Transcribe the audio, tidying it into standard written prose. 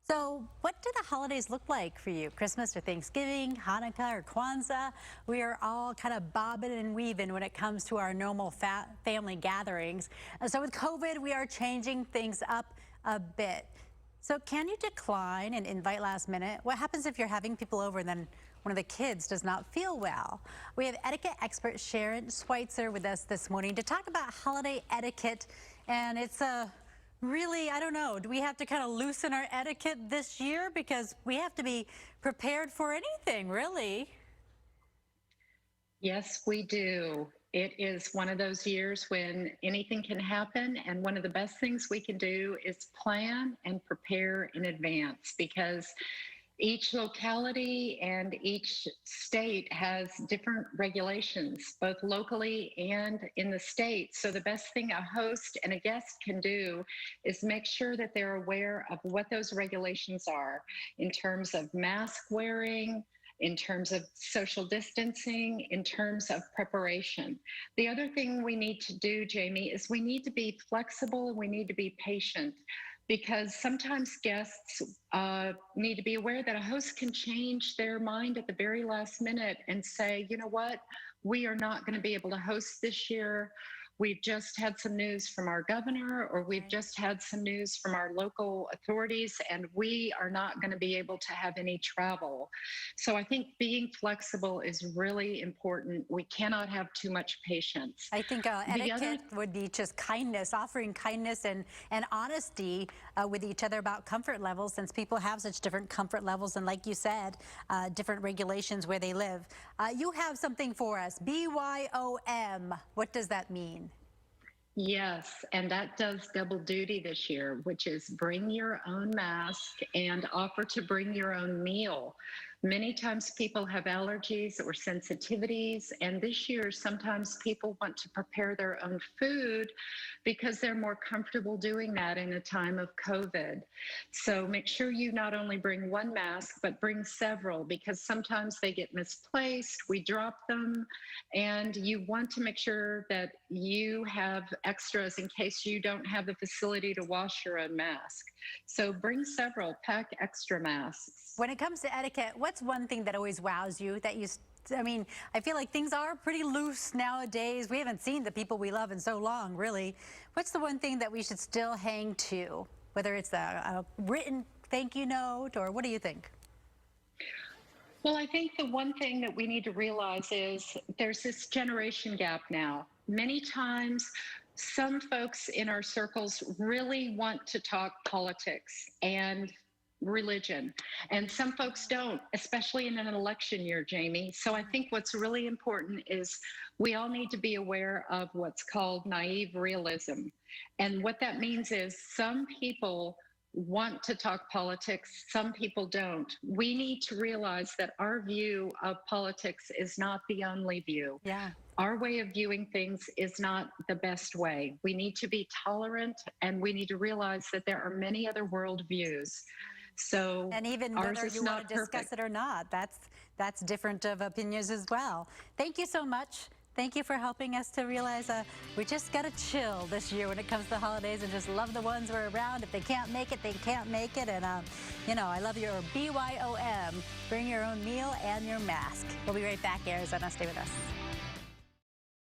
So, what do the holidays look like for you? Christmas or Thanksgiving, Hanukkah or Kwanzaa? We are all kind of bobbing and weaving when it comes to our normal family gatherings. So, with COVID, we are changing things up a bit. So, can you decline and invite last minute? What happens if you're having people over and then one of the kids does not feel well? We have etiquette expert Sharon Schweitzer with us this morning to talk about holiday etiquette, and it's a really, I don't know, do we have to kind of loosen our etiquette this year? Because we have to be prepared for anything, really. Yes, we do. It is one of those years when anything can happen. And one of the best things we can do is plan and prepare in advance because each locality and each state has different regulations, both locally and in the state. So the best thing a host and a guest can do is make sure that they're aware of what those regulations are in terms of mask wearing, in terms of social distancing, in terms of preparation. The other thing we need to do, Jamie, is we need to be flexible and we need to be patient because sometimes guests need to be aware that a host can change their mind at the very last minute and say, you know what, we are not going to be able to host this year. We've just had some news from our governor, or we've just had some news from our local authorities, and we are not going to be able to have any travel. So I think being flexible is really important. We cannot have too much patience. I think etiquette would be just kindness, offering kindness and honesty with each other about comfort levels, since people have such different comfort levels and, like you said, different regulations where they live. You have something for us, BYOM. What does that mean? Yes, and that does double duty this year, which is bring your own mask and offer to bring your own meal. Many times people have allergies or sensitivities, and this year sometimes people want to prepare their own food because they're more comfortable doing that in a time of COVID. So make sure you not only bring one mask, but bring several because sometimes they get misplaced, we drop them, and you want to make sure that you have extras in case you don't have the facility to wash your own mask. So bring several, pack extra masks. When it comes to etiquette, what's one thing that always wows you that I mean, I feel like things are pretty loose nowadays. We haven't seen the people we love in so long, really. What's the one thing that we should still hang to, whether it's a written thank you note, or what do you think? Well, I think the one thing that we need to realize is there's this generation gap now. Many times, some folks in our circles really want to talk politics and religion, and some folks don't, especially in an election year, Jamie. So I think what's really important is we all need to be aware of what's called naive realism. And what that means is some people want to talk politics, some people don't. We need to realize that our view of politics is not the only view. Yeah. Our way of viewing things is not the best way. We need to be tolerant, and we need to realize that there are many other worldviews. So, and even whether you want to discuss it or not, that's different of opinions as well. Thank you so much. Thank you for helping us to realize we just got to chill this year when it comes to the holidays and just love the ones we're around. If they can't make it, they can't make it. And, you know, I love your BYOM. Bring your own meal and your mask. We'll be right back, Arizona. Stay with us.